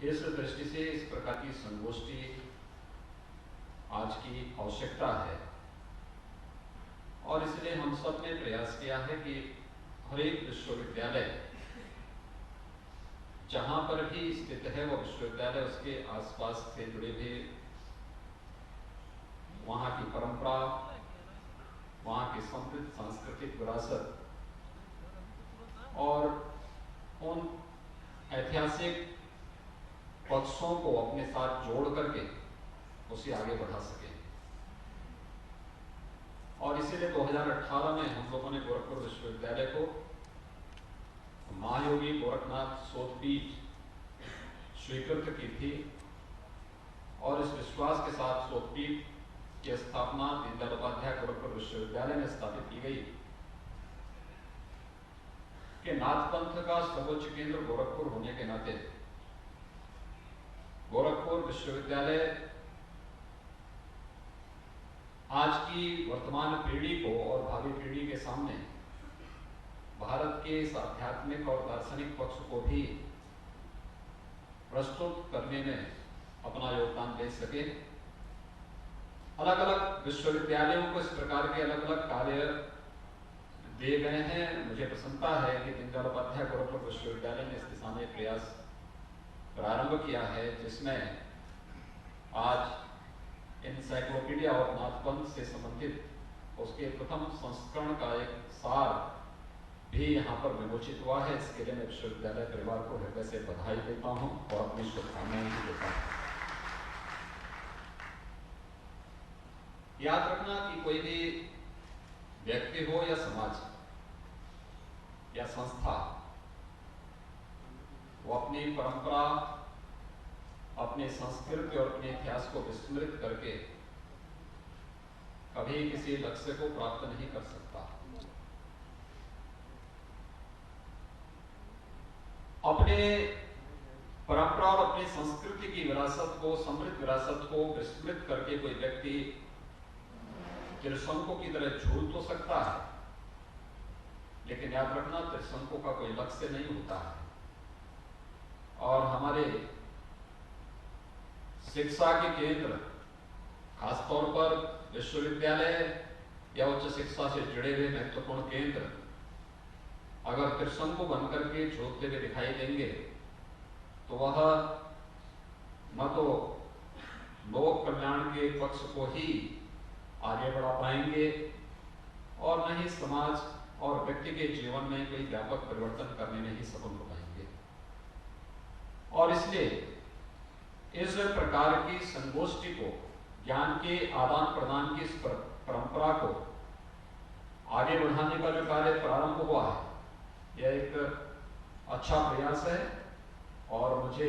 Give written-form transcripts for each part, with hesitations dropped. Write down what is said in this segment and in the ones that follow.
इस दृष्टि से इस प्रकार की संगोष्ठी आज की आवश्यकता है और इसलिए हम सब ने प्रयास किया है कि हर एक विश्वविद्यालय जहां पर भी स्थित है वो विश्वविद्यालय उसके आसपास से जुड़े हुए वहां की परंपरा, वहां की समृद्ध सांस्कृतिक विरासत और उन ऐतिहासिक पक्षों को अपने साथ जोड़ करके उसे आगे बढ़ा सके। और इसीलिए 2018 में हम लोगों ने गोरखपुर विश्वविद्यालय को महायोगी गोरखनाथ शोधपीठ स्वीकृत की थी और इस विश्वास के साथ शोधपीठ की स्थापना दीनदयाल उपाध्याय गोरखपुर विश्वविद्यालय में स्थापित की गई कि नाथ पंथ का सर्वोच्च केंद्र गोरखपुर होने के नाते गोरखपुर विश्वविद्यालय आज की वर्तमान पीढ़ी को और भावी पीढ़ी के सामने भारत के इस आध्यात्मिक और दार्शनिक पक्ष को भी प्रस्तुत करने में अपना योगदान दे सके। अलग अलग विश्वविद्यालयों को इस प्रकार के अलग अलग कार्य दिए गए हैं। मुझे प्रसन्नता है कि दीनदयाल उपाध्याय गोरखपुर विश्वविद्यालय ने इस दिशा में प्रयास प्रारंभ किया है, जिसमें आज एनसाइक्लोपीडिया और नाथपंथ से संबंधित उसके प्रथम संस्करण का एक सार भी यहाँ पर विमोचित हुआ है। इसके लिए मैं विश्वविद्यालय परिवार को हृदय से बधाई देता हूँ और अपनी शुभकामनाएं भी देता हूँ। याद रखना कि कोई भी व्यक्ति हो या समाज या संस्था, वो अपनी परंपरा, अपनी संस्कृति और अपने इतिहास को विस्मृत करके कभी किसी लक्ष्य को प्राप्त नहीं कर सकता। अपने परंपरा और अपनी संस्कृति की विरासत को, समृद्ध विरासत को विस्मृत करके कोई व्यक्ति त्रिशंकों की तरह झूल तो सकता है, लेकिन याद रखना त्रिशंकों का कोई लक्ष्य नहीं होता है। और हमारे शिक्षा के केंद्र, खासतौर पर विश्वविद्यालय या उच्च शिक्षा से जुड़े हुए महत्वपूर्ण केंद्र अगर त्रिशंकु बनकर के झूलते हुए दिखाई देंगे तो वह न तो लोक कल्याण के पक्ष को ही आगे बढ़ा पाएंगे और न ही समाज और व्यक्ति के जीवन में कोई व्यापक परिवर्तन करने में ही सफल हो पाएंगे। और इसलिए इस प्रकार की संगोष्ठी को, ज्ञान के आदान प्रदान की इस परंपरा को आगे बढ़ाने का जो कार्य प्रारंभ हुआ है, यह एक अच्छा प्रयास है। और मुझे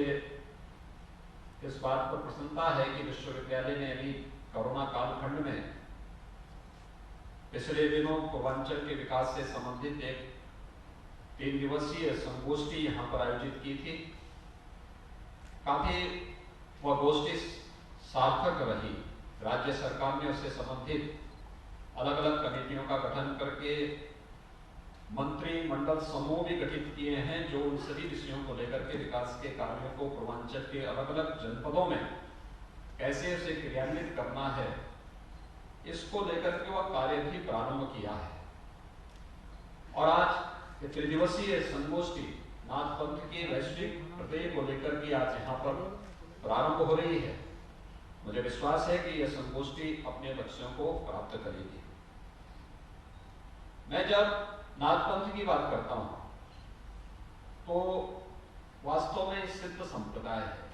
इस बात पर प्रसन्नता है कि विश्वविद्यालय ने अभी कोरोना कालखंड में पिछले दिनों पूर्वांचल के विकास से संबंधित एक 3 दिवसीय संगोष्ठी यहाँ पर आयोजित की थी। काफी वह गोष्ठी सार्थक रही। राज्य सरकार ने उससे संबंधित अलग अलग कमेटियों का गठन करके मंत्रिमंडल समूह भी गठित किए हैं, जो उन सभी विषयों को लेकर के विकास के कार्यों को पूर्वांचल के अलग अलग जनपदों में कैसे उसे क्रियान्वित करना है, इसको लेकर के वह कार्य भी प्रारंभ किया है। और आज ये त्रिदिवसीय संगोष्ठी नाथ पंथ के वैश्विक प्रत्यय को लेकर के आज यहाँ पर प्रारंभ हो रही है। मुझे विश्वास है कि यह संगोष्ठी अपने लक्ष्यों को प्राप्त करेगी। मैं जब नाथ पंथ की बात करता हूं तो वास्तव में सिद्ध संप्रदाय है।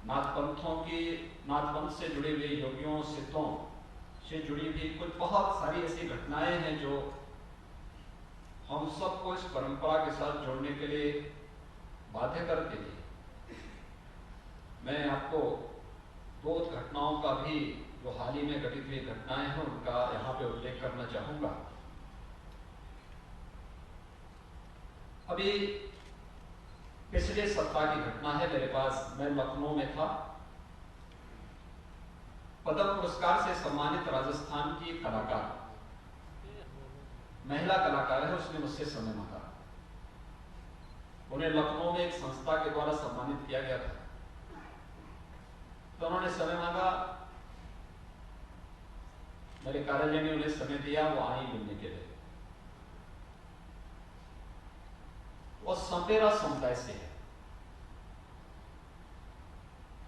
नाथ पंथ से जुड़े हुए योगियों, सिद्धों से जुड़ी हुई कुछ बहुत सारी ऐसी घटनाएं हैं जो हम सबको इस परंपरा के साथ जोड़ने के लिए बाध्य करती थी। मैं आपको 2 घटनाओं का भी, जो हाल ही में घटित हुई घटनाएं हैं, उनका यहाँ पे उल्लेख करना चाहूंगा। अभी पिछले सप्ताह की घटना है मेरे पास। मैं लखनऊ में था। पद्म पुरस्कार से सम्मानित राजस्थान की कलाकार, महिला कलाकार है, उसने मुझसे समय मांगा। उन्हें लखनऊ में एक संस्था के द्वारा सम्मानित किया गया था। तो उन्होंने समय मांगा, मेरे कार्यालय ने उन्हें समय दिया, वो आई मिलने के लिए। वो संपेरा समुदाय से है।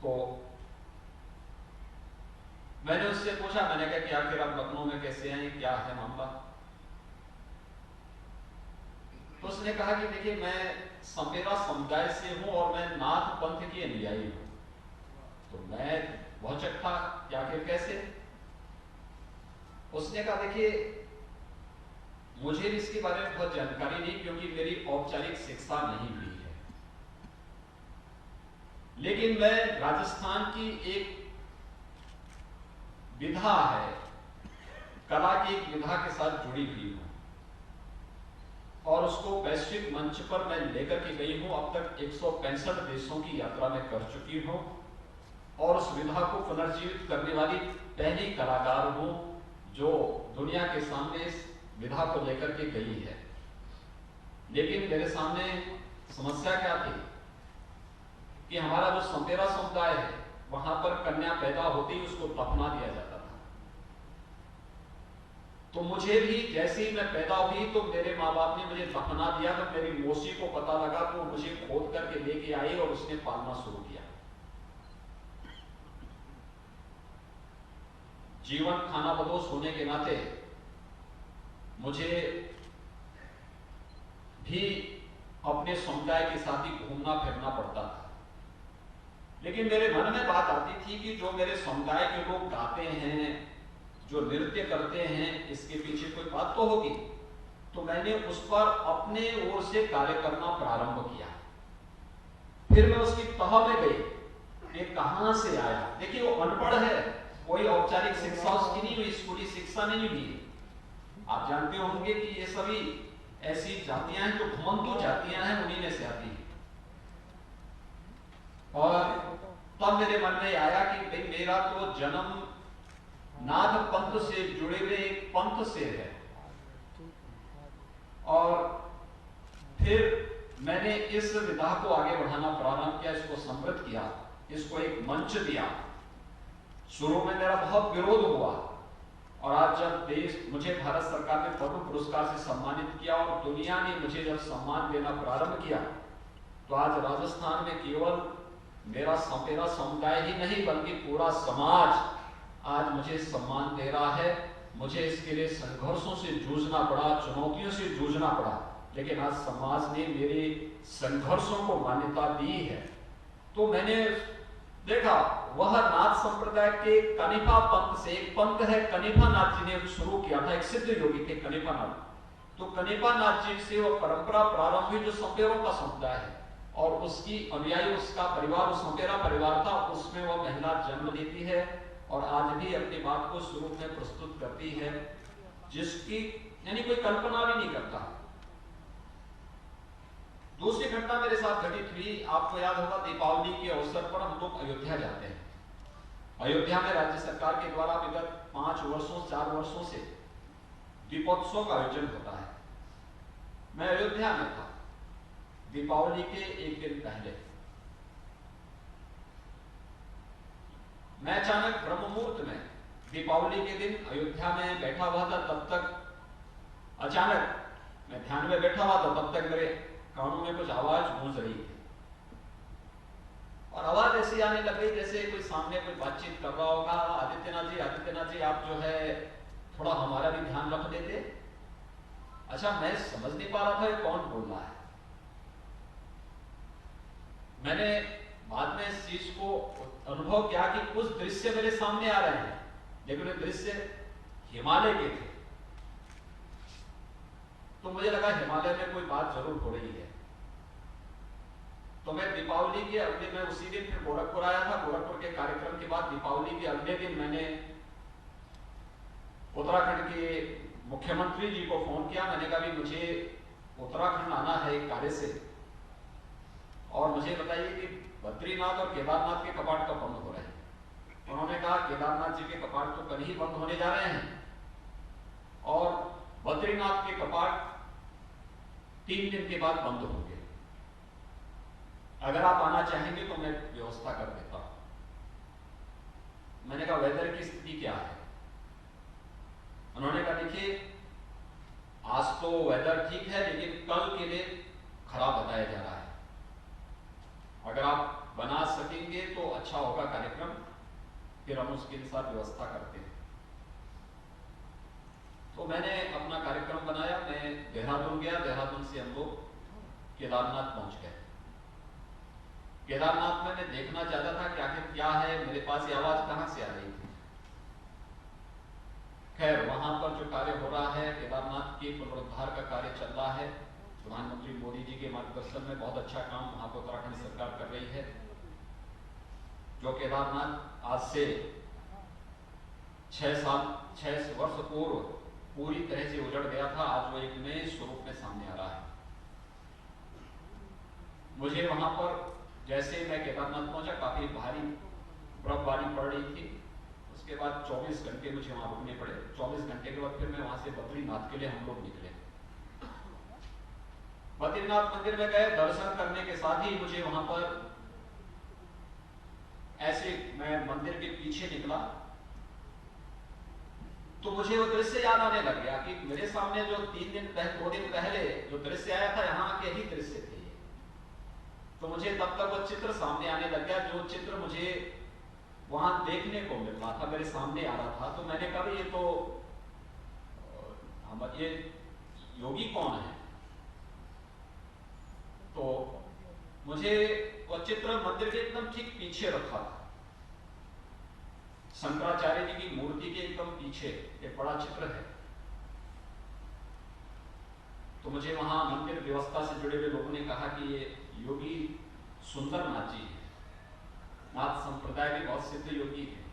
तो मैंने उससे पूछा, मैंने कहा कि आखिर आप लखनऊ में कैसे आए, क्या है मामला? तो उसने कहा कि देखिए, मैं संपेरा समुदाय से हूं और मैं नाथ पंथ की अनुयायी हूं। तो मैं बहुत चक्का कि आखिर कैसे? उसने कहा देखिए, मुझे भी इसके बारे में बहुत जानकारी नहीं, क्योंकि मेरी औपचारिक शिक्षा नहीं हुई है, लेकिन मैं राजस्थान की एक विधा है, कला की एक विधा के साथ जुड़ी हुई हूं और उसको वैश्विक मंच पर मैं लेकर के गई हूं। अब तक 165 देशों की यात्रा में कर चुकी हूं और उस विधा को पुनर्जीवित करने वाली पहली कलाकार हूं जो दुनिया के सामने इस विधा को लेकर के गई है। लेकिन मेरे सामने समस्या क्या थी कि हमारा जो संपेरा समुदाय है, वहां पर कन्या पैदा होती ही उसको दफना दिया जाता था। तो मुझे भी जैसे ही मैं पैदा हुई तो मेरे माँ बाप ने मुझे दफना दिया। तो मेरी मौसी को पता लगा तो मुझे खोद करके लेके आई और उसने पालना शुरू किया। जीवन खाना बदोश होने के नाते मुझे भी अपने समुदाय के साथ ही घूमना फिरना पड़ता था। लेकिन मेरे मन में बात आती थी कि जो मेरे समुदाय के लोग गाते हैं, जो नृत्य करते हैं, इसके पीछे कोई बात तो होगी। तो मैंने उस पर अपने ओर से कार्य करना प्रारंभ किया। फिर मैं उसकी तह में गई, ये कहां से आया। देखिए, वो अनपढ़ है, कोई औपचारिक शिक्षा उसकी नहीं हुई, स्कूली शिक्षा नहीं हुई। आप जानते होंगे कि ये सभी ऐसी जातियां हैं जो घुमंतु जातियां हैं, उन्हीं में से आती है। और तब मेरे मन में आया कि भाई, मेरा तो जन्म नाथ पंथ से जुड़े हुए एक पंथ से है। और फिर मैंने इस विधा को आगे बढ़ाना प्रारंभ किया, इसको समृद्ध किया, इसको एक मंच दिया। शुरू में मेरा बहुत विरोध हुआ और आज जब देश मुझे भारत सरकार ने पद्म पुरस्कार से सम्मानित किया और दुनिया ने मुझे जब सम्मान देना प्रारंभ किया, तो आज राजस्थान में केवल मेरा संपेरा समुदाय ही नहीं बल्कि पूरा समाज आज मुझे सम्मान दे रहा है। मुझे इसके लिए संघर्षों से जूझना पड़ा, चुनौतियों से जूझना पड़ा, लेकिन आज समाज ने मेरे संघर्षों को मान्यता दी है। तो मैंने देखा, वह नाथ संप्रदाय के कनिपा पंथ से, एक पंथ है कनिपा नाथ जी ने शुरू किया था, एक सिद्ध योगी थे कनिपा नाथ। तो कनिपा नाथ जी से वह परंपरा प्रारंभ हुई जो संपेरों का समुदाय है और उसकी अनुयायी, उसका परिवार, उस संपेरा परिवार था, उसमें वह महिला जन्म लेती है और आज भी अपनी बात को स्वरूप में प्रस्तुत करती है, जिसकी यानी कोई कल्पना भी नहीं करता। दूसरी घटना मेरे साथ घटित हुई, आपको याद होगा, दीपावली के अवसर पर हम लोग अयोध्या जाते हैं। अयोध्या में राज्य सरकार के द्वारा विगत 4 वर्षों से दीपोत्सव का आयोजन होता है। मैं अयोध्या में था दीपावली के एक दिन पहले। मैं अचानक ब्रह्म मुहूर्त में दीपावली के दिन अयोध्या में बैठा हुआ था। तब तक अचानक मैं ध्यान में बैठा हुआ था, तब तक मेरे कानों में कुछ आवाज गूंज रही थी और आवाज ऐसी आने लग गई जैसे कोई सामने कोई बातचीत कर रहा होगा, आदित्यनाथ जी आप जो है थोड़ा हमारा भी ध्यान रख देते। अच्छा, मैं समझ नहीं पा रहा था ये कौन बोल रहा है। मैंने बाद में इस चीज को अनुभव किया कि कुछ दृश्य मेरे सामने आ रहे हैं, लेकिन वे दृश्य हिमालय के थे। तो मुझे लगा हिमालय में कोई बात जरूर हो रही है। तो मैं दीपावली के अगले, मैं उसी दिन फिर गोरखपुर आया था। गोरखपुर के कार्यक्रम के बाद दीपावली के अगले दिन मैंने उत्तराखंड के मुख्यमंत्री जी को फोन किया। मैंने कहा भी मुझे उत्तराखंड आना है एक कार्य से, और मुझे बताइए कि बद्रीनाथ और केदारनाथ के कपाट कब बंद हो रहे हैं। उन्होंने कहा केदारनाथ जी के कपाट तो कल ही बंद होने जा रहे हैं और बद्रीनाथ के कपाट 3 दिन के बाद बंद होंगे। अगर आप आना चाहेंगे तो मैं व्यवस्था कर देता हूं। मैंने कहा वेदर की स्थिति क्या है? उन्होंने कहा देखिए आज तो वेदर ठीक है लेकिन कल के लिए खराब बताया जा रहा है, अगर आप बना सकेंगे तो अच्छा होगा कार्यक्रम, फिर हम उसके अनुसार व्यवस्था करते हैं। तो मैंने अपना कार्यक्रम बनाया, मैं देहरादून गया, देहरादून से हम लोग केदारनाथ पहुंच गए। केदारनाथ में मैं देखना चाहता था कि आखिर क्या है, मेरे पास ये आवाज कहां से आ रही थी। खैर वहां पर जो कार्य हो रहा है, केदारनाथ के पुनरुद्धार का कार्य चल रहा है, प्रधानमंत्री मोदी जी के मार्गदर्शन में बहुत अच्छा काम वहां पर उत्तराखंड सरकार कर रही है। जो केदारनाथ आज से 6 वर्ष पूर्व पूरी तरह से उजड़ गया था, आज वो एक नए स्वरूप में सामने आ रहा है। मुझे वहां पर जैसे मैं केदारनाथ पहुंचा, काफी भारी बर्फबारी पड़ रही थी। उसके बाद 24 घंटे मुझे वहां रुकने पड़े। 24 घंटे के बाद फिर मैं वहां से बद्रीनाथ के लिए हम लोग निकले। बद्रीनाथ मंदिर में गए, दर्शन करने के साथ ही मुझे वहां पर ऐसे मैं मंदिर के पीछे निकला तो मुझे वो दृश्य याद आने लग गया कि मेरे सामने जो 2 दिन पहले जो दृश्य आया था, यहाँ के ही दृश्य थे। तो मुझे तब तक वो चित्र सामने आने लग गया, जो चित्र मुझे वहां देखने को मिल रहा था, मेरे सामने आ रहा था। तो मैंने कहा ये तो ये योगी कौन है? तो मुझे वो चित्र मंदिर के एकदम ठीक पीछे रखा था, शंकराचार्य जी की मूर्ति के एकदम पीछे एक बड़ा चित्र है। तो मुझे वहां मंदिर व्यवस्था से जुड़े हुए लोगों ने कहा कि ये योगी सुंदरनाथ जी है, नाथ संप्रदाय के बहुत सिद्ध योगी हैं।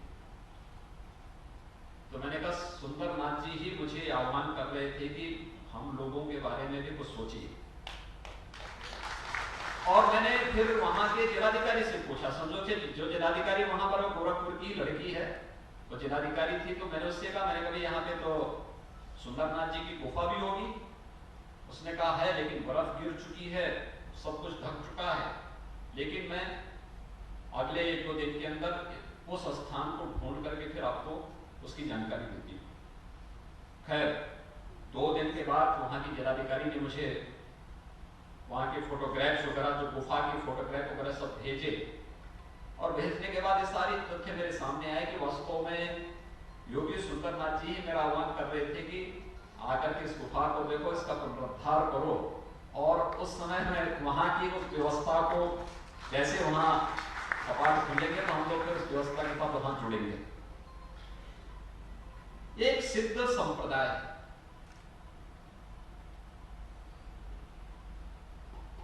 तो मैंने कहा सुंदरनाथ जी ही मुझे आह्वान कर रहे थे कि हम लोगों के बारे में भी कुछ सोचिए। और मैंने फिर वहां के जिलाधिकारी से पूछा, समझो जो जिलाधिकारी वहां पर गोरखपुर की लड़की है, तो जिलाधिकारी थी, तो मैंने उससे कहा, मैंने कहा यहाँ पे तो सुंदरनाथ जी की गुफा भी होगी। उसने कहा है लेकिन बर्फ गिर चुकी है, सब कुछ ढक चुका है, लेकिन मैं अगले 1-2 दिन के अंदर उस स्थान को ढूंढ करके फिर आपको उसकी जानकारी देती हूँ। खैर 2 दिन के बाद वहां की जिलाधिकारी ने मुझे वहां के फोटोग्राफ्स वगैरह, जो गुफा की फोटोग्राफ वगैरह सब भेजे, और भेजने के बाद ये सारी तथ्य मेरे सामने आए कि वास्तव में योगी सुंदरनाथ जी ही मेरा आह्वान कर रहे थे कि आकर के इस गुफा को देखो, इसका पुनरुद्धार करो। और उस समय में वहां की उस व्यवस्था को, जैसे वहां कपाट खुलेंगे तो हम लोग फिर उस व्यवस्था के साथ वहां जुड़ेंगे। एक सिद्ध संप्रदाय है,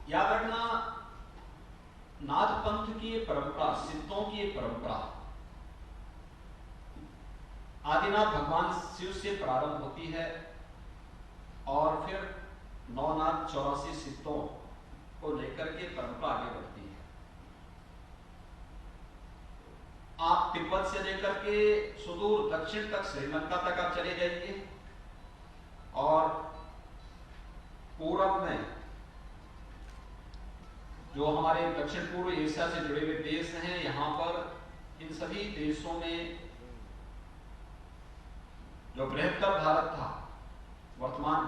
याद रखना, नाथ पंथ की ये परंपरा, सिद्धों की ये परंपरा आदिनाथ भगवान शिव से प्रारंभ होती है और फिर नवनाथ 84 सिद्धों को लेकर के परंपरा आगे बढ़ती है। आप तिब्बत से लेकर के सुदूर दक्षिण तक, श्रीलंका तक आप चले जाइए, और पूरब में जो हमारे दक्षिण पूर्व एशिया से जुड़े हुए देश हैं, यहां पर इन सभी देशों में जो बृहत्तर भारत था, वर्तमान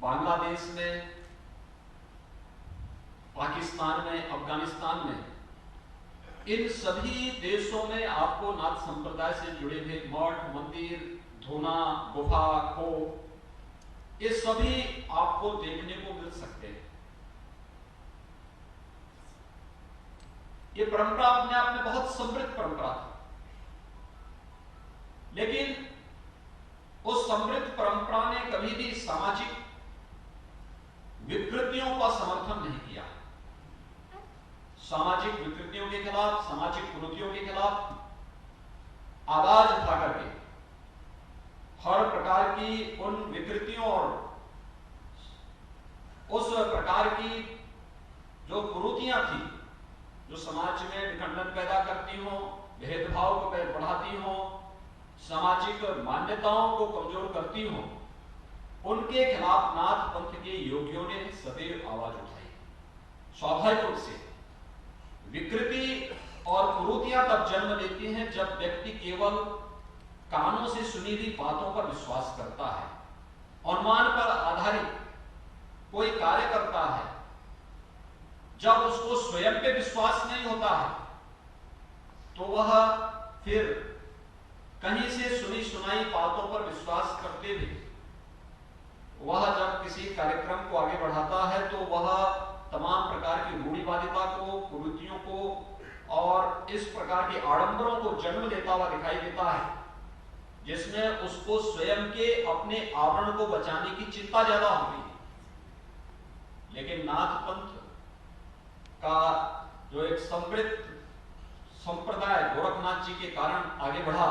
बांग्लादेश में, पाकिस्तान में, अफगानिस्तान में, इन सभी देशों में आपको नाथ संप्रदाय से जुड़े हुए मठ, मंदिर, धूना, गुफा को, ये सभी आपको देखने को मिल सकते हैं। ये परंपरा अपने आप में बहुत समृद्ध परंपरा थी, लेकिन उस समृद्ध परंपरा ने कभी भी सामाजिक विकृतियों का समर्थन नहीं किया। सामाजिक विकृतियों के खिलाफ, सामाजिक कुरीतियों के खिलाफ आवाज उठा करके हर प्रकार की उन विकृतियों और उस प्रकार की जो कुरीतियां थी, जो समाज में विखंडन पैदा करती हो, भेदभाव को बढ़ाती हो, सामाजिक मान्यताओं को कमजोर करती हो, उनके खिलाफ नाथ पंथ के योगियों ने सदैव आवाज उठाई। स्वाभाविक रूप से विकृति और कुरीतियां तब जन्म लेती हैं जब व्यक्ति केवल कानों से सुनी हुई बातों पर विश्वास करता है, अनुमान पर आधारित कोई कार्य करता है। जब उसको स्वयं पे विश्वास नहीं होता है तो वह फिर कहीं से सुनी सुनाई बातों पर विश्वास करते हुए वह जब किसी कार्यक्रम को आगे बढ़ाता है तो वह तमाम प्रकार की रूढ़िवादिता को, कुरीतियों को और इस प्रकार के आडंबरों को जन्म देता हुआ दिखाई देता है, जिसमें उसको स्वयं के अपने आवरण को बचाने की चिंता ज्यादा होती है। लेकिन नाथ पंथ का जो एक समृद्ध संप्रदाय गोरखनाथ जी के कारण आगे बढ़ा,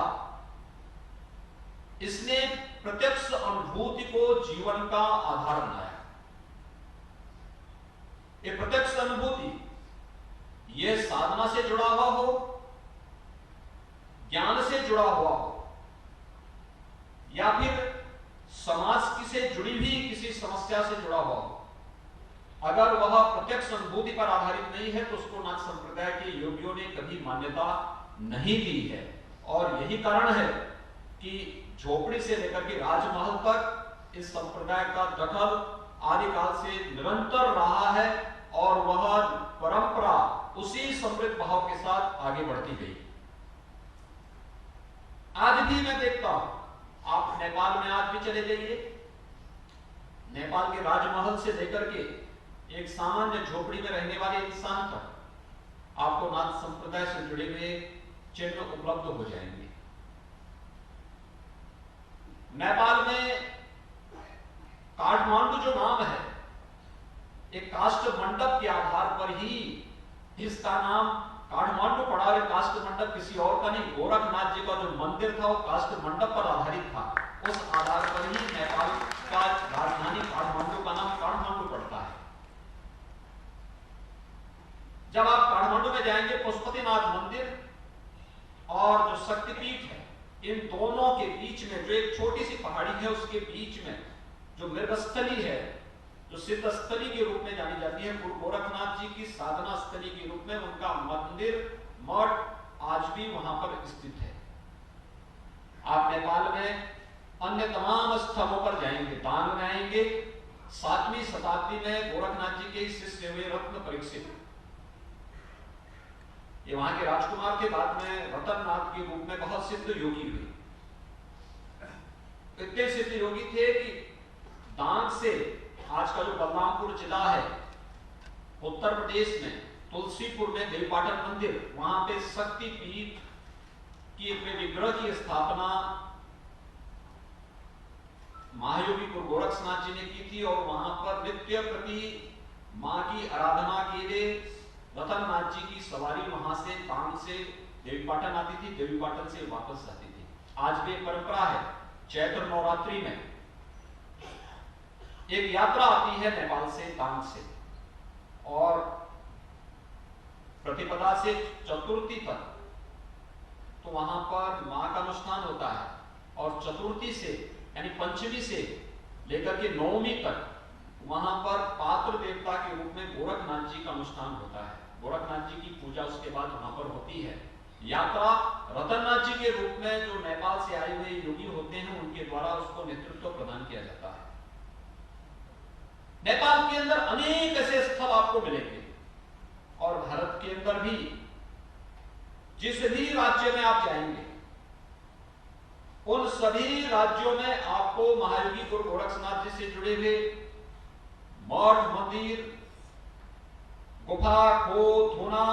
इसने प्रत्यक्ष अनुभूति को जीवन का आधार बनाया। ये प्रत्यक्ष अनुभूति यह साधना से जुड़ा हुआ हो, ज्ञान से जुड़ा हुआ हो, या फिर समाज की से जुड़ी हुई किसी समस्या से जुड़ा हुआ हो, अगर वह प्रत्यक्ष अनुभूति पर आधारित नहीं है तो उसको नाथ संप्रदाय के योगियों ने कभी मान्यता नहीं दी है। और यही कारण है कि झोपड़ी से लेकर के राजमहल तक इस संप्रदाय का दखल आदिकाल से निरंतर रहा है और वह परंपरा उसी समृद्ध भाव के साथ आगे बढ़ती गई। आज भी मैं देखता हूं, आप नेपाल में आज भी चले जाइए, नेपाल के राजमहल से लेकर के एक सामान्य झोपड़ी में रहने वाले इंसान तक आपको नाथ संप्रदाय से जुड़े हुए चिन्ह उपलब्ध हो जाएंगे। नेपाल में काठमांडू जो नाम है, एक काष्ठ मंडप के आधार पर ही इसका नाम काठमांडू पड़ा। और काष्ठ मंडप किसी और का नहीं, गोरखनाथ जी का जो मंदिर था वो काष्ठ मंडप पर आधारित था। उस आधार पर ही नेपाल का राजधानी काठमांडू का नाम काठमांडू पड़ता है। जब आप काठमांडू में जाएंगे, पशुपतिनाथ मंदिर और जो शक्तिपीठ है, इन दोनों के बीच में जो एक छोटी सी पहाड़ी है, उसके बीच में जो मृगस्थली है, जो सिद्धस्थली के रूप में जानी जाती है, गुरु गोरखनाथ जी की साधना स्थली के रूप में उनका मंदिर मठ आज भी वहां पर स्थित है। आप नेपाल में अन्य तमाम स्थलों पर जाएंगे, दान में आएंगे, 7वीं शताब्दी में गोरखनाथ जी के शिष्य हुए रत्न परीक्षित, ये वहां के राजकुमार के बाद में रतननाथ के रूप में बहुत सिद्ध योगी हुए। इतने सिद्ध योगी थे कि दांग से, आज का जो बलरामपुर जिला है उत्तर प्रदेश में, तुलसीपुर में देवीपाटन मंदिर, वहां पे शक्तिपीठ की विग्रह की स्थापना महायोगी गुरु गोरखनाथ जी ने की थी। और वहां पर नित्य प्रति मां की आराधना के लिए रतननाथ जी की सवारी वहां से तांग से देवीपाटन आती थी, देवीपाटन से वापस जाती थी। आज भी एक परंपरा है, चैत्र नवरात्रि में एक यात्रा आती है नेपाल से तांग से, और प्रतिपदा से चतुर्थी तक तो वहां पर मां का अनुष्ठान होता है, और चतुर्थी से यानी पंचमी से लेकर के नवमी तक वहां पर पात्र देवता के रूप में गोरखनाथ जी का अनुष्ठान होता है। गोरखनाथ जी की पूजा उसके बाद वहां पर होती है। यात्रा रतननाथ जी के रूप में जो नेपाल से आए हुए योगी होते हैं, उनके द्वारा उसको नेतृत्व प्रदान किया जाता है। नेपाल के अंदर अनेक ऐसे स्थल आपको मिलेंगे, और भारत के अंदर भी जिस भी राज्य में आप जाएंगे, उन सभी राज्यों में आपको महायोगी गुरु गोरखनाथ जी से जुड़े हुए मठ, मंदिर, गुफा, खोह, धूना,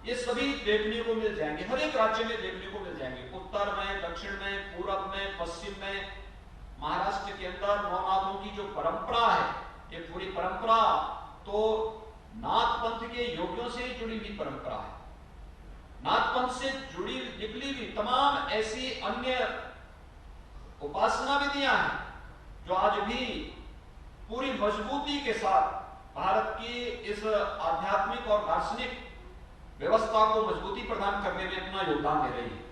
ये सभी देखने को मिल जाएंगे। हर एक राज्य में देखने को मिल जाएंगे, उत्तर में, दक्षिण में, पूरब में, पश्चिम में। महाराष्ट्र के अंदर नवनाथों की जो परंपरा है, ये पूरी परंपरा तो नाथ पंथ के योगियों से जुड़ी हुई परंपरा है। नाथ पंथ से जुड़ी निकली हुई तमाम ऐसी अन्य उपासना विधियां हैं जो आज भी पूरी मजबूती के साथ भारत की इस आध्यात्मिक और दार्शनिक व्यवस्था को मजबूती प्रदान करने में अपना योगदान दे रही है।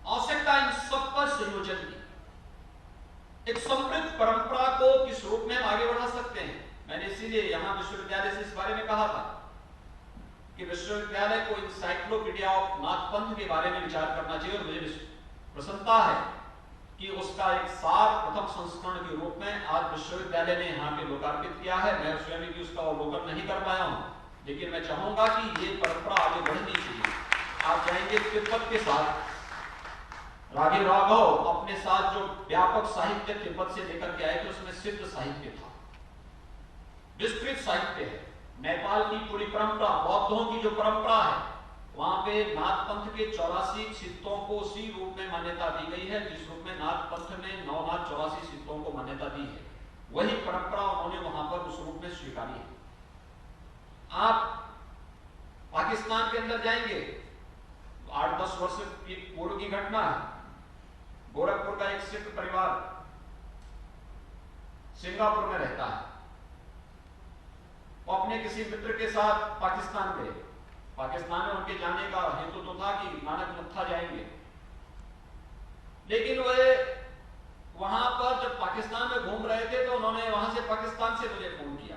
आवश्यकता इन सब का संयोजन की। एक समृद्ध परंपरा को किस रूप में हम आगे बढ़ा सकते हैं। मैंने इसीलिए यहां विश्वविद्यालय से इस बारे में कहा था कि विश्वविद्यालय को इंसाइक्लोपीडिया ऑफ नाथपंथ के बारे में विचार करना चाहिए, और मुझे प्रसन्नता है कि उसका एक सार प्रथम संस्करण के रूप में आज विश्वविद्यालय ने यहाँ पे लोकार्पित किया है। मैं स्वयं भी उसका अवलोकन नहीं कर पाया हूँ, लेकिन मैं चाहूंगा कि ये परंपरा आगे बढ़नी चाहिए। आप जाएंगे तिब्बत के साथ, राघव राघव अपने साथ जो व्यापक साहित्य तिब्बत से लेकर के आए थे उसमें सिद्ध साहित्य था, विस्तृत साहित्य है। नेपाल की पूरी परंपरा, बौद्धों की जो परंपरा है, वहां पे नाथपंथ के 84 सिद्धों को उसी रूप में मान्यता दी गई है जिस रूप में नाथपंथ ने नवनाथ 84 सिद्धों को मान्यता दी है। वही परंपरा उन्होंने वहां पर उस रूप में स्वीकारी है। आप पाकिस्तान के अंदर जाएंगे, 8-10 वर्ष की पूर्व की घटना है। गोरखपुर का एक सिख परिवार सिंगापुर में रहता है, वो अपने किसी मित्र के साथ पाकिस्तान गए। पाकिस्तान में उनके जाने का हेतु तो था कि नानक मत्था जाएंगे, लेकिन वे वहां पर जब पाकिस्तान में घूम रहे थे तो उन्होंने वहां से पाकिस्तान से मुझे फोन किया।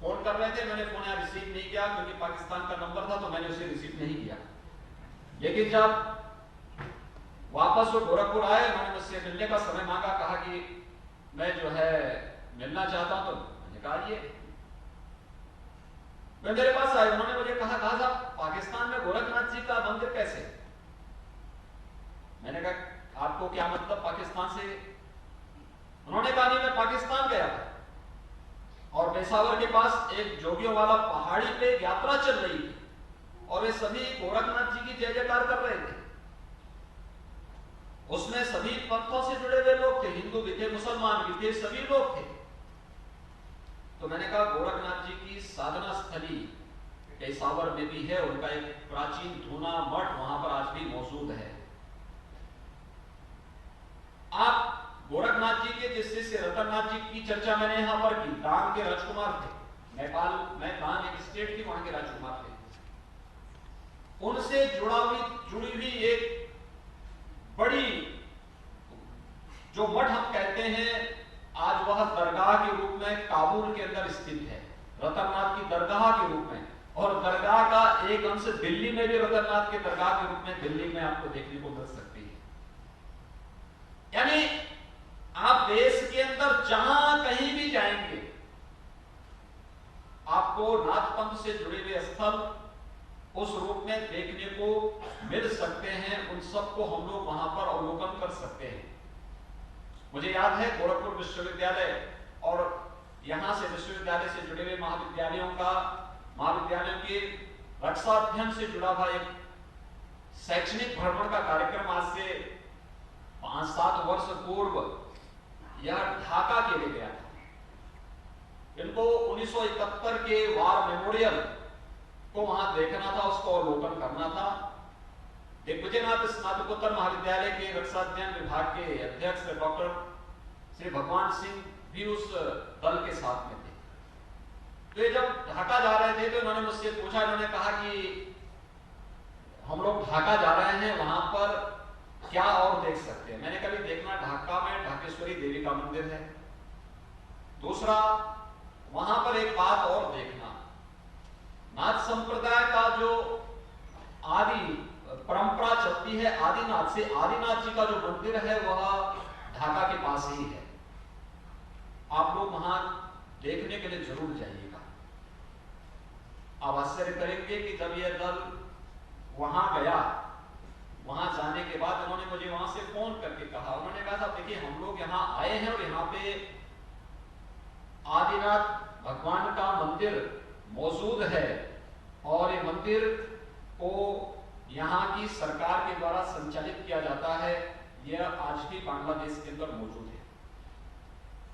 फोन कर रहे थे, मैंने फोन रिसीव नहीं किया क्योंकि पाकिस्तान का नंबर था, तो मैंने उसे रिसीव नहीं किया। लेकिन जब वापस वो गोरखपुर आए, मैंने मुझसे मिलने का समय मांगा, कहा कि मैं जो है मिलना चाहता हूं। तो मैंने कहा ये वे मेरे पास आए, उन्होंने मुझे कहा साहब पाकिस्तान में गोरखनाथ जी का मंदिर कैसे? मैंने कहा आपको क्या मतलब पाकिस्तान से? उन्होंने कहा नहीं, मैं पाकिस्तान गया था और पेशावर के पास एक जोगियों वाला पहाड़ी पे यात्रा चल रही थी और वे सभी गोरखनाथ जी की जय जयकार कर रहे थे। उसमें सभी पंथों से जुड़े हुए लोग थे, हिंदू भी थे, मुसलमान भी थे, सभी लोग थे। तो मैंने कहा गोरखनाथ जी की साधना स्थली पेशावर में भी है, उनका एक प्राचीन धूना मठ वहां पर आज भी मौजूद है। आप गोरखनाथ जी के जिस शिष्य रतननाथ जी की चर्चा मैंने यहां पर की, डांग के राजकुमार थे। नेपाल में डांग एक स्टेट थी, वहां के राजकुमार थे। उनसे जुड़ी हुई एक बड़ी जो मठ हम कहते हैं, आज वह दरगाह के रूप में काबुल के अंदर स्थित है, रतननाथ की दरगाह के रूप में। और दरगाह का एक अंश दिल्ली में भी रतननाथ के दरगाह के रूप में दिल्ली में आपको देखने को मिल सकती है। यानी आप देश के अंदर जहां कहीं भी जाएंगे, आपको नाथपंथ से जुड़े हुए स्थल उस रूप में देखने को मिल सकते हैं। उन सबको हम लोग वहां पर अवलोकन कर सकते हैं। मुझे याद है गोरखपुर विश्वविद्यालय और यहां से विश्वविद्यालय से जुड़े हुए महाविद्यालयों के रक्षा अध्ययन से जुड़ा हुआ एक शैक्षणिक भ्रमण का कार्यक्रम आज से 5-7 वर्ष पूर्व यह ढाका के लिए गया था। इनको 1971 के वार मेमोरियल को वहां देखना था, उसको अवलोकन करना था। दिग्विजयनाथ स्नातकोत्तर महाविद्यालय के रक्षा अध्ययन विभाग के अध्यक्ष डॉक्टर श्री भगवान सिंह भी उस दल के साथ में थे। तो ये जब ढाका जा रहे थे तो इन्होंने मुझसे पूछा, इन्होंने कहा कि हम लोग ढाका जा रहे हैं, वहां पर क्या और देख सकते हैं? मैंने कभी देखना, ढाका में ढाकेश्वरी देवी का मंदिर है। दूसरा, वहां पर एक बात और देखना, नाथ संप्रदाय का जो आदि परंपरा चलती है आदिनाथ से, आदिनाथ जी का जो मंदिर है वह ढाका के पास ही है। आप लोग वहां देखने के लिए जरूर जाइएगा। आप आश्चर्य करेंगे कि जब यह दल वहां गया, वहां जाने के बाद उन्होंने मुझे वहां से फोन करके कहा, उन्होंने कहा था देखिए हम लोग यहाँ आए हैं और यहाँ पे आदिनाथ भगवान का मंदिर मौजूद है और ये मंदिर को यहाँ की सरकार के द्वारा संचालित किया जाता है। यह आज भी बांग्लादेश के अंदर मौजूद है।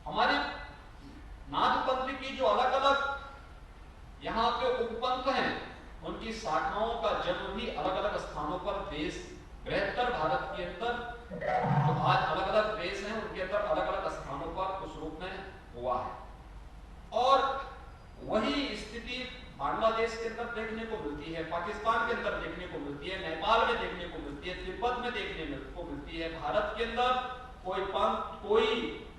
हमारे नाथपंथ की जो अलग अलग यहाँ पे उपपंथ हैं, उनकी शाखाओं का जन्म भी अलग अलग स्थानों पर देश, बृहत्तर भारत के अंदर जो आज अलग अलग देश हैं उनके अंदर अलग अलग स्थानों पर उस रूप में हुआ है। और वही स्थिति बांग्लादेश के अंदर देखने को मिलती है, पाकिस्तान के अंदर देखने को मिलती है, नेपाल में देखने को मिलती है, तिब्बत में देखने को मिलती है। भारत के अंदर कोई पंथ, कोई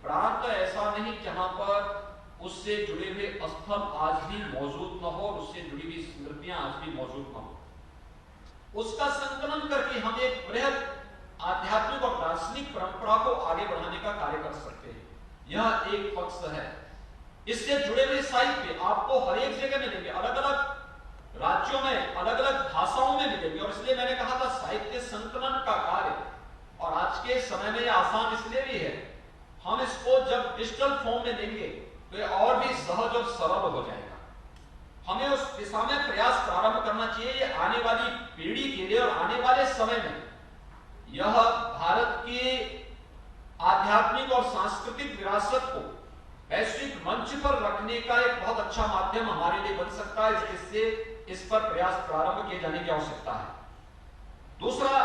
प्रांत ऐसा नहीं जहां पर उससे जुड़े हुए स्थल आज भी मौजूद न हो और उससे जुड़ी हुई स्मृतियां आज भी मौजूद न हो। उसका संकलन करके हम एक बृहद आध्यात्मिक और दार्शनिक परंपरा को आगे बढ़ाने का कार्य कर सकते हैं। यह एक पक्ष है। इससे जुड़े हुए साहित्य आपको हर एक जगह मिलेंगे, अलग अलग राज्यों में, अलग अलग भाषाओं में मिलेंगे। और इसलिए मैंने कहा था साहित्य संकलन का कार्य, और आज के समय में यह आसान इसलिए भी है, हम इसको जब डिजिटल फॉर्म में देंगे तो ये और भी सहज और सरल हो जाएगा। हमें उस दिशा में प्रयास प्रारंभ करना चाहिए। ये आने वाली पीढ़ी के लिए और आने वाले समय में यह भारत की आध्यात्मिक और सांस्कृतिक विरासत को वैश्विक मंच पर रखने का एक बहुत अच्छा माध्यम हमारे लिए बन सकता है। इससे इस पर प्रयास प्रारंभ किए जाने की आवश्यकता है। दूसरा,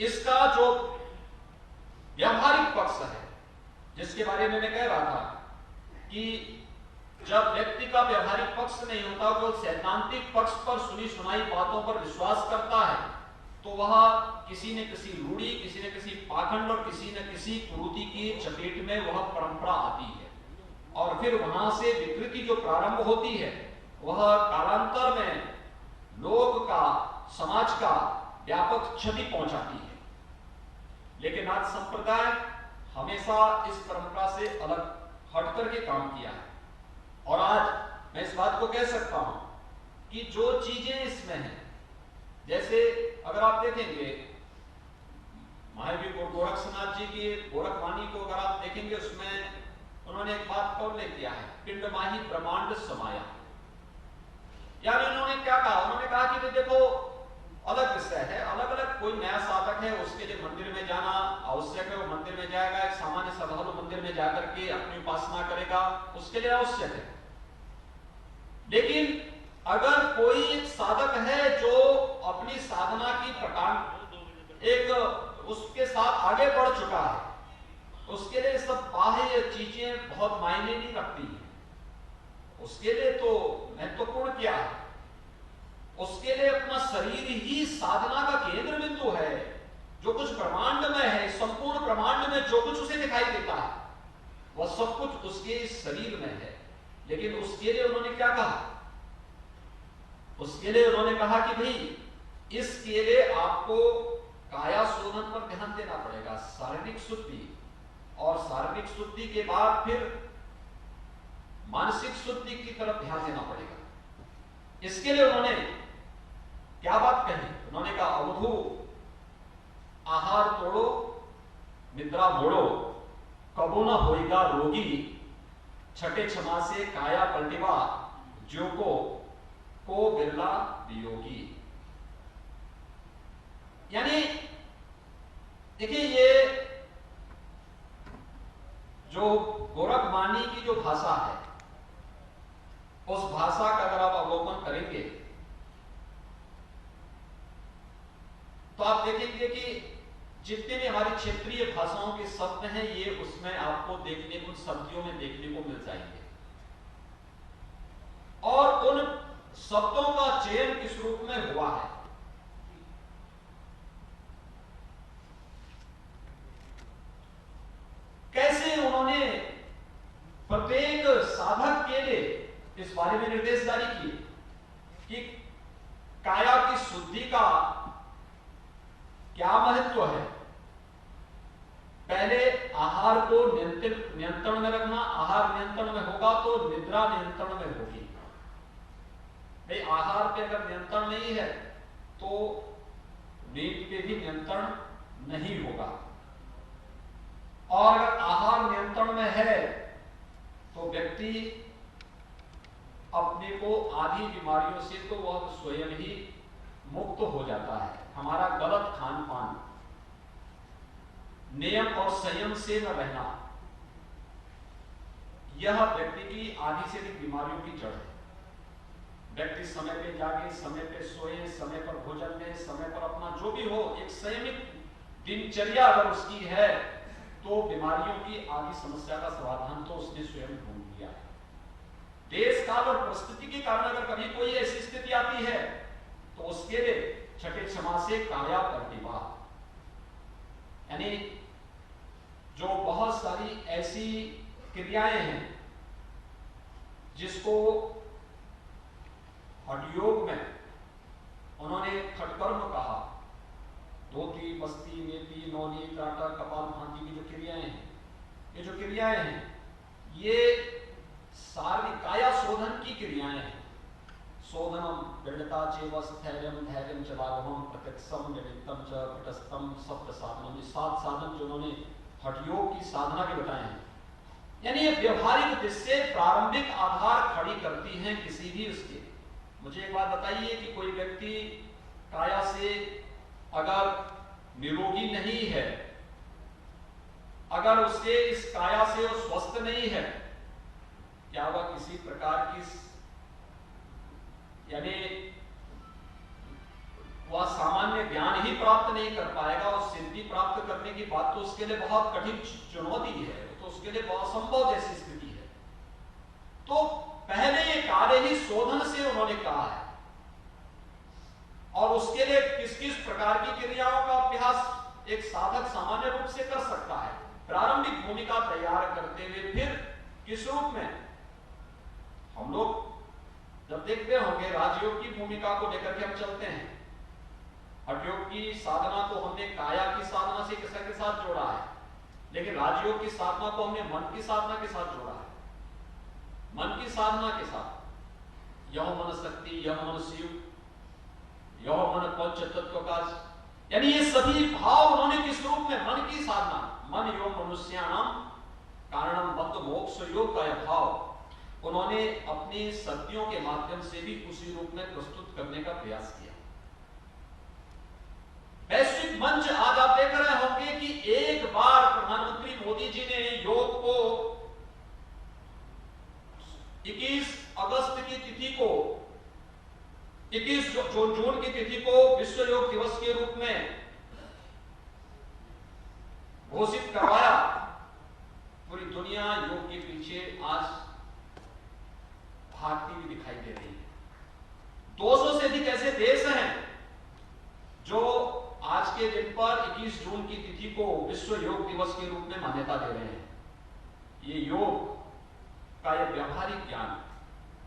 इसका जो व्यावहारिक पक्ष है, जिसके बारे में मैं कह रहा था कि जब व्यक्ति का व्यावहारिक पक्ष नहीं होता, वो सैद्धांतिक पक्ष पर सुनी सुनाई बातों पर विश्वास करता है, तो वह किसी न किसी रूढ़ी, किसी न किसी पाखंड और किसी न किसी कुरीति की चपेट में वह परंपरा आती है, और फिर वहां से विकृति जो प्रारंभ होती है वह कालांतर में लोग का, समाज का व्यापक क्षति पहुंचाती है। लेकिन आज संप्रदाय हमेशा इस परंपरा से अलग हट करके काम किया है, और आज मैं इस बात को कह सकता हूं कि जो चीजें इसमें हैं, जैसे अगर आप देखेंगे महावीर गोरक्षनाथ जी की गोरखवाणी को अगर आप देखेंगे, उसमें उन्होंने एक बात का उल्लेख किया है, पिंड माही ब्रह्मांड समाया। यानी उन्होंने क्या कहा? उन्होंने कहा कि देखो अलग विषय है, अलग अलग कोई नया साधक है, उसके लिए मंदिर में जाना आवश्यक है, वो मंदिर में जाएगा, एक सामान्य श्रद्धालु मंदिर में जाकर के अपनी उपासना करेगा, उसके लिए आवश्यक है। लेकिन अगर कोई एक साधक है जो अपनी साधना की प्रकार एक उसके साथ आगे बढ़ चुका है, उसके लिए सब बाह्य चीजें बहुत मायने नहीं रखती है। उसके लिए तो महत्वपूर्ण क्या है? उसके लिए अपना शरीर ही साधना का केंद्र बिंदु है। जो कुछ ब्रह्मांड में है, संपूर्ण ब्रह्मांड में जो कुछ उसे दिखाई देता है, वह सब कुछ उसके शरीर में है। लेकिन उसके लिए उन्होंने क्या कहा? उसके लिए उन्होंने कहा कि भाई इसके लिए आपको काया शोधन पर ध्यान देना पड़ेगा, शारीरिक शुद्धि, और शारीरिक शुद्धि के बाद फिर मानसिक शुद्धि की तरफ ध्यान देना पड़ेगा। इसके लिए उन्होंने क्या बात कही? उन्होंने कहा अवधू आहार तोड़ो, निद्रा मोड़ो, कबो न होएगा रोगी, छठे क्षमा से काया पलटिवा, जो को बिरला वियोगी। यानी देखिए, ये जो गोरखवाणी की जो भाषा है, उस भाषा का अगर आप अवलोकन करेंगे तो आप देखेंगे कि जितने भी हमारी क्षेत्रीय भाषाओं के शब्द हैं, ये उसमें आपको देखने को, शब्दों में देखने को मिल जाएंगे। और उन शब्दों का चयन किस रूप में हुआ है? कैसे उन्होंने प्रत्येक साधक के लिए इस बारे में निर्देश जारी किए कि काया की शुद्धि का क्या महत्व है। पहले आहार को नियंत्रण में रखना, आहार नियंत्रण में होगा तो निद्रा नियंत्रण में होगी। भाई आहार पे अगर नियंत्रण नहीं है तो नींद पे भी नियंत्रण नहीं होगा, और अगर आहार नियंत्रण में है तो व्यक्ति अपने को आधी बीमारियों से तो वह स्वयं ही मुक्त हो जाता है। हमारा गलत खान पान, नियम और संयम से न रहना, यह व्यक्ति की आधी से अधिक बीमारियों की जड़ है। व्यक्ति समय पे जागे, समय पे सोए, समय पर भोजन ले, समय पर अपना जो भी हो, एक संयमित दिनचर्या अगर उसकी है तो बीमारियों की आदि समस्या का समाधान तो उसने स्वयं ढूंढ लिया है। देश काल और परिस्थिति के कारण अगर कभी कोई ऐसी स्थिति आती है तो उसके लिए छठे क्षमा से काया प्रतिभा, यानी जो बहुत सारी ऐसी क्रियाएं हैं जिसको हठयोग में उन्होंने खटकर्म कहा। धोती, बस्ती, नेति, नौनी, काटा, कपाल भांति की जो क्रियाएं हैं, ये जो क्रियाएं हैं ये सारी काया शोधन की क्रियाएं हैं। शोधनम दृढ़ता चेव स्थैर्यम धैर्यम च लाघवम प्रत्यक्षम निमित्तम च पटस्थम सप्त साधनम, ये 7 साधन जो उन्होंने हठयोग की साधना के बताए हैं। यानी ये व्यवहारिक दृष्टि प्रारंभिक आधार खड़ी करती हैं किसी भी उसके। मुझे एक बात बताइए कि कोई व्यक्ति काया से अगर निरोगी नहीं है, अगर उसके इस काया से वो स्वस्थ नहीं है, क्या वह किसी प्रकार की यानी वह सामान्य ज्ञान ही प्राप्त नहीं कर पाएगा। और सिद्धि प्राप्त करने की बात तो उसके लिए बहुत कठिन चुनौती है, तो उसके लिए बहुत असंभव जैसी स्थिति है। तो पहले ये कार्य ही शोधन से उन्होंने कहा है, और उसके लिए किस किस प्रकार की क्रियाओं का अभ्यास एक साधक सामान्य रूप से कर सकता है। प्रारंभिक भूमिका तैयार करते हुए फिर किस रूप में हम लोग जब देखते होंगे राजयोग की भूमिका को लेकर के हम चलते हैं। हठयोग की साधना को हमने काया की साधना से के साथ जोड़ा है, लेकिन राजयोग की साधना को हमने मन की साधना के साथ जोड़ा है। मन की साधना के साथ यह मन शक्ति, यह मन शिव, यह मन पंच तत्व का, यानी ये सभी भाव उन्होंने किस रूप में, मन की साधना, मन योग मनुष्याणाम कारणम बद्ध मोक्ष योग का यह भाव उन्होंने अपनी शक्तियों के माध्यम से भी उसी रूप में प्रस्तुत करने का प्रयास किया। वैश्विक मंच आज आप देख रहे होंगे कि एक बार प्रधानमंत्री मोदी जी ने योग को 21 अगस्त की तिथि को, 21 जून की तिथि को विश्व योग दिवस के रूप में घोषित करवाया। पूरी दुनिया योग के पीछे आज भागती हुई दिखाई दे रही है। 200 से अधिक ऐसे देश हैं जो आज के दिन पर 21 जून की तिथि को विश्व योग दिवस के रूप में मान्यता दे रहे हैं। ये योग का ये व्यवहारिक ज्ञान,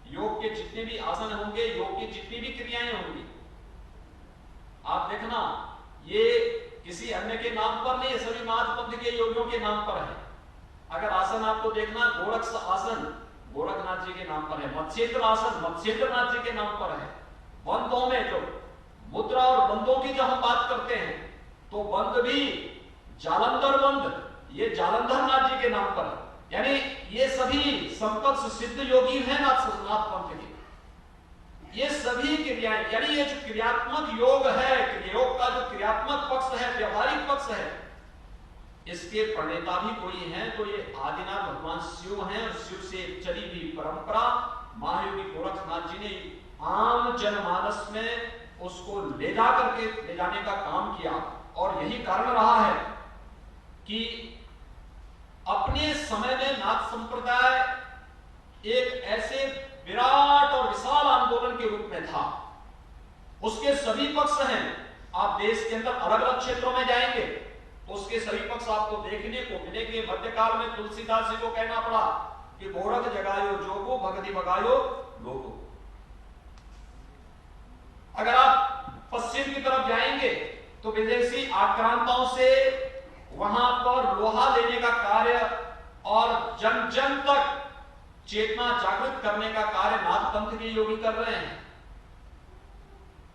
योग के जितने भी आसन होंगे, योग की जितनी भी क्रियाएं होंगी, आप देखना ये किसी अन्य के नाम पर नहीं, सभी नाथ पंथ के योगियों के नाम पर है। अगर आसन आपको देखना, गोरक्ष आसन गोरखनाथ जी के नाम पर है, मत्स्येंद्र आसन मत्स्येंद्रनाथ जी के नाम पर है। बंदों में जो मुद्रा और बंदों की जब हम बात करते हैं तो बंद भी जालंधर बंद, ये जालंधर नाथ जी के नाम पर है। यानी ये सभी संकल्प सिद्ध योगी हैं नाथ पंथ के। ये सभी क्रियाएं, यानी ये जो क्रियात्मक योग है, योग का जो क्रियात्मक पक्ष है, व्यवहारिक पक्ष है, इसके प्रणेता भी कोई हैं तो ये आदिनाथ भगवान शिव हैं। और शिव से चली हुई परंपरा महायोगी गोरखनाथ जी ने आम जनमानस में उसको ले जाने का काम किया। और यही कारण रहा है कि अपने समय में नाथ संप्रदाय एक ऐसे विराट और विशाल आंदोलन के रूप में था। उसके सभी पक्ष हैं। आप देश के अंदर अलग अलग क्षेत्रों में जाएंगे तो उसके सभी पक्ष आपको देखने को मिलेंगे। मध्यकाल में तुलसीदास जी को कहना पड़ा कि गोरख जगायो जोगो भगति भगायो लोगो। अगर आप पश्चिम की तरफ जाएंगे तो विदेशी आक्रांताओं से वहां पर लोहा लेने का कार्य और जन जन तक चेतना जागृत करने का कार्य नाथ पंथ के योगी कर रहे हैं।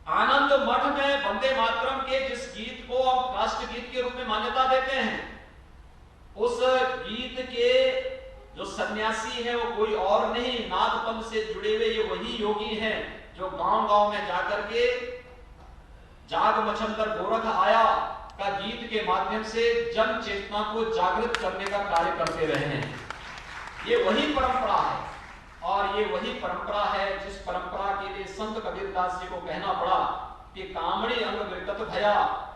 आनंद मठ में वंदे मातरम के जिस गीत को हम राष्ट्र गीत के रूप में मान्यता देते हैं, उस गीत के जो सन्यासी है वो कोई और नहीं, नाथ पंथ से जुड़े हुए ये वही योगी हैं जो गांव-गांव में जाकर के जाग मछंदर गोरख आया का गीत के माध्यम से जन चेतना को जागृत करने का कार्य करते रहे हैं। ये वही परंपरा है और ये वही परंपरा है जिस परंपरा के लिए संत कबीरदास जी को कहना पड़ा कि कामड़ी अंग विरकत भया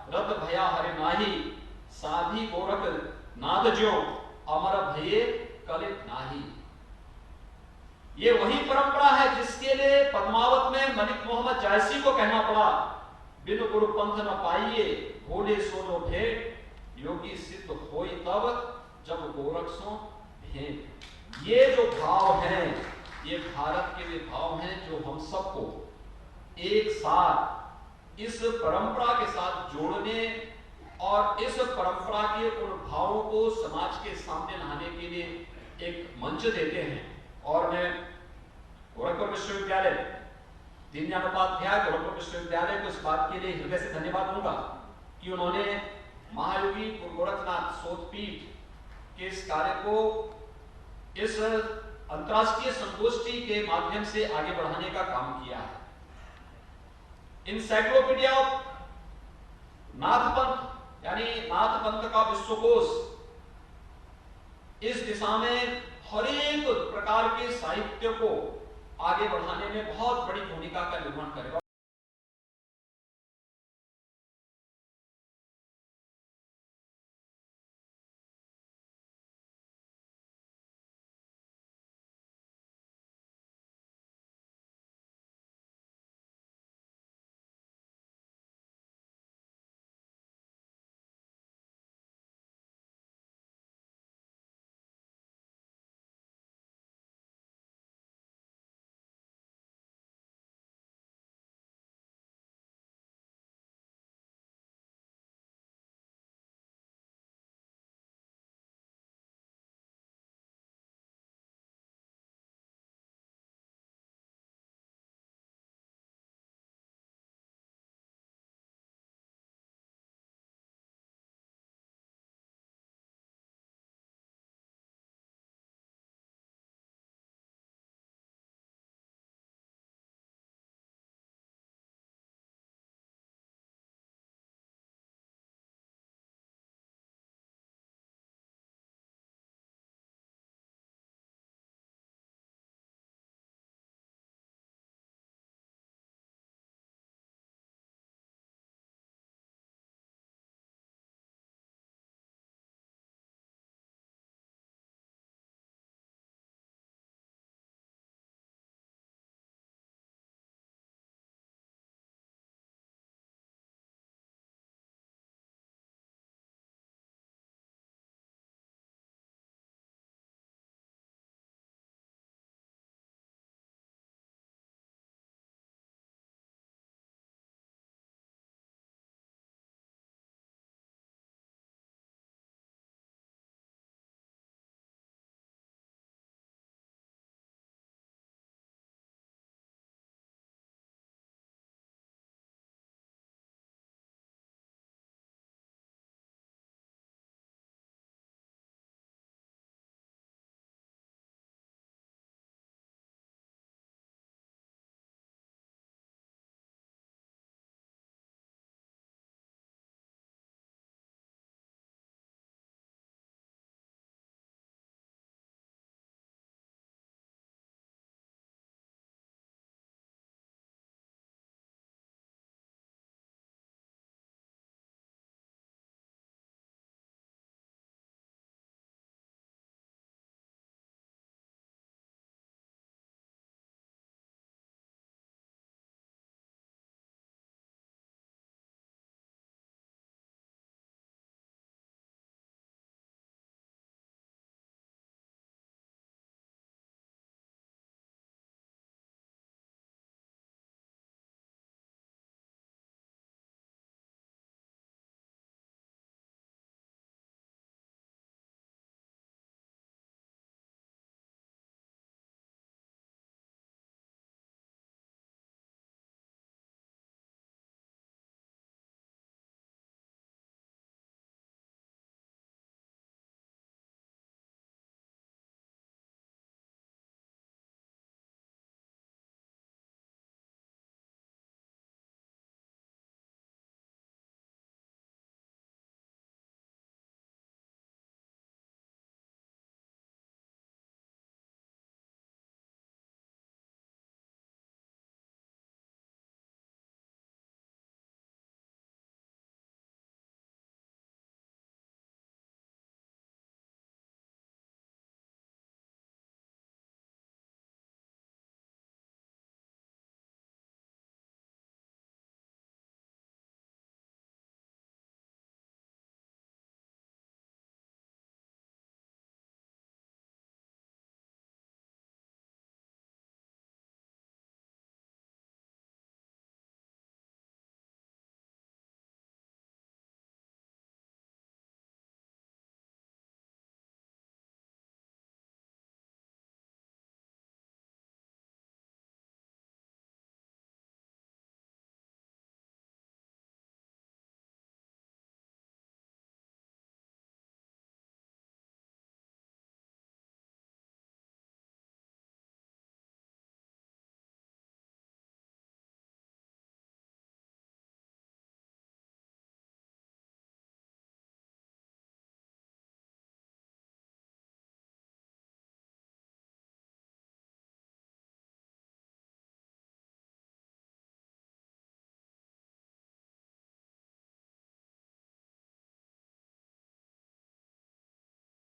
रत भया हरि नाही, साधी गोरख नाद ज्यो अमर भये कलित नाही। ये वही परंपरा है जिसके लिए पद्मावत में मलिक मोहम्मद जायसी को कहना पड़ा बिन गुरु पंथ न पाइए भोले सोनो भेंट, योगी सिद्ध होई तब जब गोरक्षों भेंट। ये जो भाव हैं, ये भारत के वे भाव हैं जो हम सबको एक साथ इस परंपरा के साथ जोड़ने और इस परंपरा के उन भावों को समाज के सामने लाने के लिए एक मंच देते हैं। और मैं गोरखपुर विश्वविद्यालय, दीनदयाल उपाध्याय गोरखपुर विश्वविद्यालय को इस बात के लिए हृदय से धन्यवाद दूंगा कि उन्होंने महायोगी गुरु गोरखनाथ शोधपीठ के इस कार्य को इस अंतरराष्ट्रीय संगोष्ठी के माध्यम से आगे बढ़ाने का काम किया है। इंसाइक्लोपीडिया ऑफ नाथ पंथ यानी नाथ पंथ का विश्वकोश इस दिशा में हर एक प्रकार के साहित्य को आगे बढ़ाने में बहुत बड़ी भूमिका का निर्वहन करेगा।